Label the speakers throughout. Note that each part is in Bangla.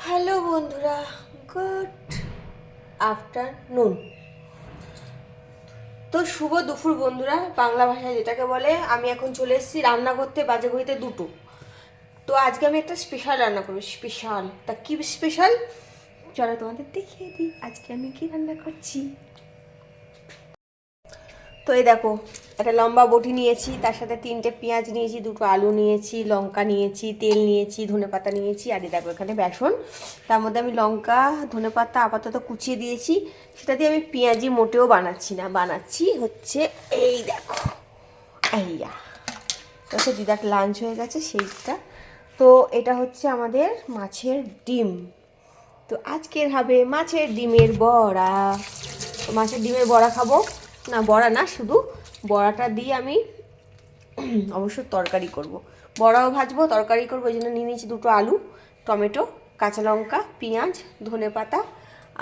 Speaker 1: হ্যালো বন্ধুরা, গুড আফটারনুন। তো শুভ দুপুর বন্ধুরা, বাংলা ভাষায় যেটাকে বলে। আমি এখন চলে এসেছি রান্না করতে, বাজে ঘড়িতে 2টো। তো আজকে আমি একটা স্পেশাল রান্না করবো। স্পেশাল তা কি স্পেশাল, চলো তোমাদের দেখিয়ে দিই আজকে আমি কি রান্না করছি। তো এই দেখো, একটা লম্বা বটি নিয়েছি, তার সাথে 3টে পেঁয়াজ নিয়েছি, 2টো আলু নিয়েছি, লঙ্কা নিয়েছি, তেল নিয়েছি, ধনেপাতা নিয়েছি, আর এই দেখো এখানে বেসন। তার মধ্যে আমি লঙ্কা ধনেপাতা আপাতত কুচিয়ে দিয়েছি, সেটা দিয়ে আমি পেঁয়াজি মোটেও বানাচ্ছি না, বানাচ্ছি হচ্ছে এই দেখো এইয়া। তো দিদার লাঞ্চ হয়ে গেছে সেইটা। তো এটা হচ্ছে আমাদের মাছের ডিম। তো আজকের হবে মাছের ডিমের বড়া। তো মাছের ডিমের বড়া খাবো, না বড়া না, শুধু বড়াটা দিয়ে আমি অবশ্য তরকারি করব। বড়াও ভাজবো, তরকারি করবো। ওই জন্য নিয়ে নিয়েছি 2টো আলু, টমেটো, কাঁচা লঙ্কা, পেঁয়াজ, ধনেপাতা,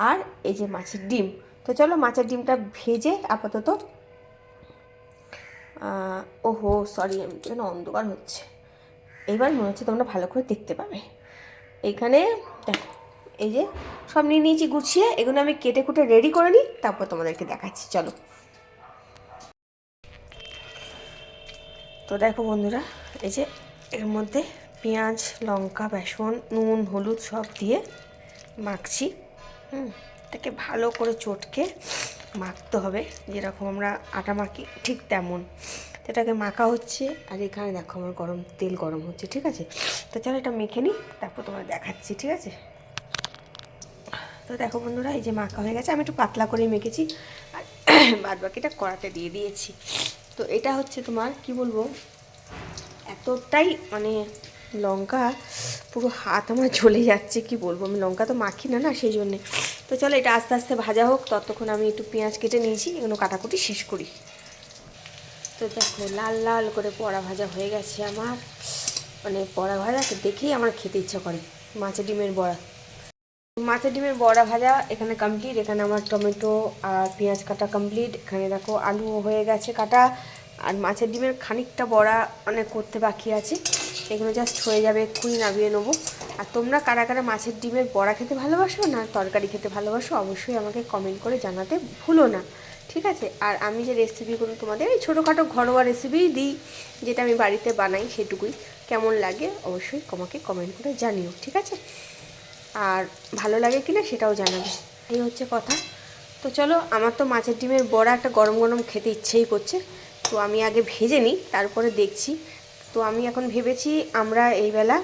Speaker 1: আর এই যে মাছের ডিম। তো চলো মাছের ডিমটা ভেজে আপাতত, ওহো সরি, এখানে অন্ধকার হচ্ছে, এইবার মনে হচ্ছে তোমরা ভালো করে দেখতে পাবে। এইখানে দেখো, এই যে সব নিয়ে নিয়েছি গুছিয়ে, এগুলো আমি কেটে কুটে রেডি করে নিই, তারপর তোমাদেরকে দেখাচ্ছি। চলো। তো দেখো বন্ধুরা, এই যে এর মধ্যে পেঁয়াজ, লঙ্কা, বেসন, নুন, হলুদ সব দিয়ে মাখছি। এটাকে ভালো করে চটকে মাখতে হবে, যেরকম আমরা আটা মাখি ঠিক তেমন। এটাকে মাখা হচ্ছে, আর এখানে দেখো আমার তেল গরম হচ্ছে, ঠিক আছে। তো চলো এটা মেখে নিই, তারপর তোমার দেখাচ্ছি, ঠিক আছে। তো দেখো বন্ধুরা, এই যে মাখা হয়ে গেছে, আমি একটু পাতলা করে মেখেছি, আর বাদ বাকিটা কড়াতে দিয়ে দিয়েছি। তো এটা হচ্ছে তোমার কি বলবো, এতটাই মানে লঙ্কা পুরো হাত আমার জ্বলে যাচ্ছে, কি বলবো। আমি লঙ্কা তো মাখি না, না সেই জন্যে। তো চলো এটা আস্তে আস্তে ভাজা হোক, ততক্ষণ আমি একটু পেঁয়াজ কেটে নিয়েছি, এগুলো কাটাকুটি শেষ করি। তো দেখো লাল লাল করে বড়া ভাজা হয়ে গেছে আমার, মানে বড়া ভাজাকে দেখেই আমার খেতে ইচ্ছা করে। মাছের ডিমের বড়া, মাছের ডিমের বড়া ভাজা এখানে কমপ্লিট। এখানে আমার টমেটো আর পেঁয়াজ কাটা কমপ্লিট। এখানে দেখো আলু হয়ে গেছে কাটা, আর মাছের ডিমের খানিকটা বড়া মানে করতে বাকি আছে, এগুলো জাস্ট হয়ে যাবে, এক্ষুনি নামিয়ে নেবো। আর তোমরা কারা কারা মাছের ডিমের বড়া খেতে ভালোবাসো না তরকারি খেতে ভালোবাসো, অবশ্যই আমাকে কমেন্ট করে জানাতে ভুলো না, ঠিক আছে। আর আমি যে রেসিপিগুলো তোমাদের এই ছোটোখাটো ঘরোয়া রেসিপিই দিই, যেটা আমি বাড়িতে বানাই, সেটুকুই কেমন লাগে অবশ্যই আমাকে কমেন্ট করে জানিও, ঠিক আছে। আর ভালো লাগে কিনা সেটাও জানাবে, এই হচ্ছে কথা। তো চলো, আমার তো মাছের ডিমের বড়া একটা গরম গরম খেতে ইচ্ছেই করছে, তো আমি আগে ভেজে নিই, তারপরে দেখছি। তো আমি এখন ভেবেছি আমরা এইবেলা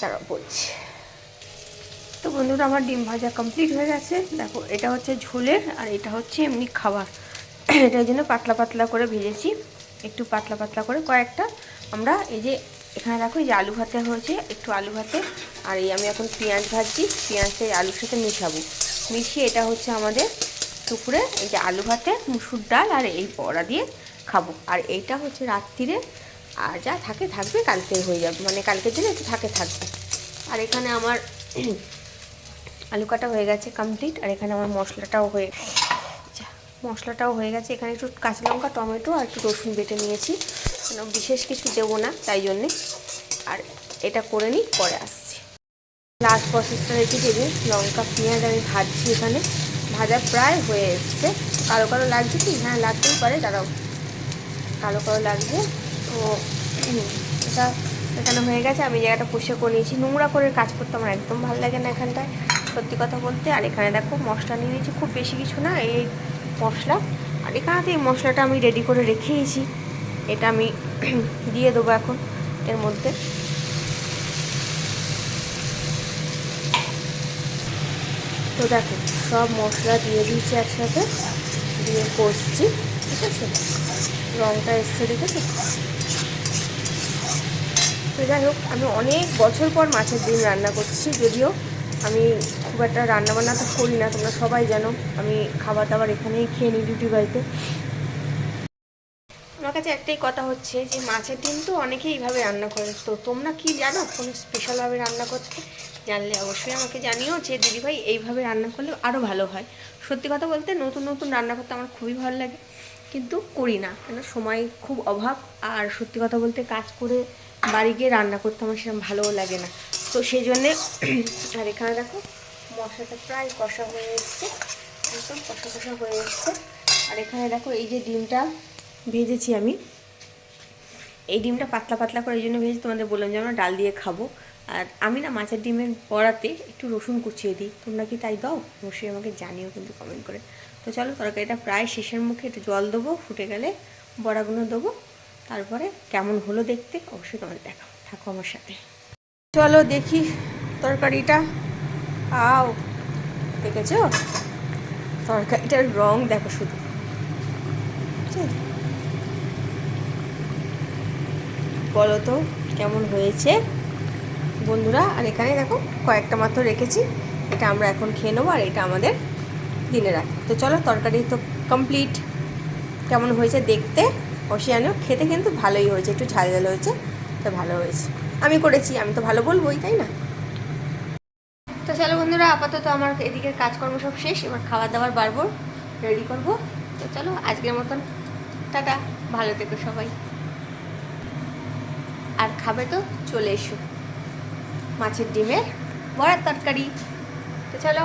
Speaker 1: তারা বলছি। তো বন্ধুরা, আমার ডিম ভাজা কমপ্লিট হয়ে গেছে। দেখো এটা হচ্ছে ঝোলের, আর এটা হচ্ছে এমনি খাবার। এটার জন্য পাতলা পাতলা করে ভেজেছি, একটু পাতলা পাতলা করে কয়েকটা। আমরা এই যে এখানে দেখো, এই যে আলু ভাতে হয়েছে, একটু আলু ভাতে, আর এই আমি এখন পেঁয়াজ ভাজছি, পেঁয়াজটা এই আলুর সাথে মিশাবো, মিশিয়ে এটা হচ্ছে আমাদের দুপুরে এই যে আলু ভাতে মুসুর ডাল আর এই বড়া দিয়ে খাবো। আর এইটা হচ্ছে রাত্রিরে, আর যা থাকে থাকবে, কালকে হয়ে যাবে, মানে কালকের জন্য একটু থাকবে। আর এখানে আমার আলু কাটা হয়ে গেছে কমপ্লিট, আর এখানে আমার মশলাটাও হয়ে গেছে। এখানে একটু কাঁচা লঙ্কা, টমেটো আর একটু রসুন বেটে নিয়েছি, বিশেষ কিছু দেবো না তাই জন্যে। আর এটা করে নিই, পরে আসছি। লাস্ট প্রসেসটা রেখে দেবে, লঙ্কা পেঁয়াজ আমি ভাজছি, এখানে ভাজা প্রায় হয়ে এসছে। কালো কালো লাগছে কি? হ্যাঁ লাগতেই পারে, দাঁড়াও, কালো কালো লাগছে। তো এটা এখানে হয়ে গেছে, আমি জায়গাটা পরিষ্কার করে নিয়েছি। নোংরা করে কাজ করতে আমার একদম ভালো লাগে না এখানটায়, সত্যি কথা বলতে। আর এখানে দেখো মশলা নিয়ে নিয়েছি, খুব বেশি কিছু না, এই মশলা। আর এখানেতে এই মশলাটা আমি রেডি করে রেখেইছি, এটা আমি দিয়ে দেবো এখন এর মধ্যে। তো দেখো সব মশলা দিয়ে দিয়েছি একসাথে, দিয়ে কষছি, ঠিক আছে। রঙটা এসছে, দেখেছো। তো যাই হোক, আমি অনেক বছর পর মাছের ডিম রান্না করছি, যদিও আমি খুব একটা রান্নাবান্না তো করি না, তোমরা সবাই জানো। আমি খাবার দাবার এখানেই খেয়ে নিই ডিউটি বাড়িতে। আমার কাছে একটাই কথা হচ্ছে যে মাছের ডিম তো অনেকেই এইভাবে রান্না করে, তো তোমরা কি জানো কোনো স্পেশালভাবে রান্না করতে? জানলে অবশ্যই আমাকে জানিও, যে দিদিভাই এইভাবে রান্না করলে আরও ভালো হয়। সত্যি কথা বলতে নতুন নতুন রান্না করতে আমার খুবই ভালো লাগে, কিন্তু করি না কেন, সময় খুব অভাব। আর সত্যি কথা বলতে কাজ করে বাড়ি গিয়ে রান্না করতে আমার সেরকম ভালোও লাগে না। তো সেই জন্যে আর এখানে দেখো মশলাটা প্রায় কষা হয়ে এসছে, একদম কষা কষা হয়ে এসছে। আর এখানে দেখো এই যে ডিমটা ভেজেছি আমি, এই ডিমটা পাতলা পাতলা করে এই জন্য ভেজে তোমাদের বললাম যে আমরা ডাল দিয়ে খাবো। আর আমি না মাছের ডিমের বড়াতে একটু রসুন কুচিয়ে দিই, তোমরা কি তাই দাও? অবশ্যই আমাকে জানিও কিন্তু কমেন্ট করে। তো চলো তরকারিটা প্রায় শেষের মুখে, একটু জল দেবো, ফুটে গেলে বড়াগুলো দেবো, তারপরে কেমন হলো দেখতে অবশ্যই তোমাদের দেখাবো, থাকো আমার সাথে। চলো দেখি তরকারিটা। আও দেখেছো তরকারিটার রং দেখো শুধু, বলো তো কেমন হয়েছে বন্ধুরা। আর এখানে দেখো কয়েকটা মাত্র রেখেছি, এটা আমরা এখন খেয়ে নেবো, আর এটা আমাদের দিনে রাখি। তো চলো তরকারি তো কমপ্লিট। কেমন হয়েছে দেখতে অবশ্যই জানো, খেতে কিন্তু ভালোই হয়েছে, একটু ঝাল ঝাল হয়েছে, তো ভালো হয়েছে। আমি করেছি, আমি তো ভালো বলবোই, তাই না? তো চলো বন্ধুরা, আপাতত আমার এদিকের কাজকর্ম সব শেষ, এবার খাবার দাবার বাড়বো, রেডি করব। তো চলো আজকের মতন টাটা, ভালো থেকো সবাই। আর খাবে তো চলে এসো মাছের ডিমের বড়ার তরকারি। তো চলো।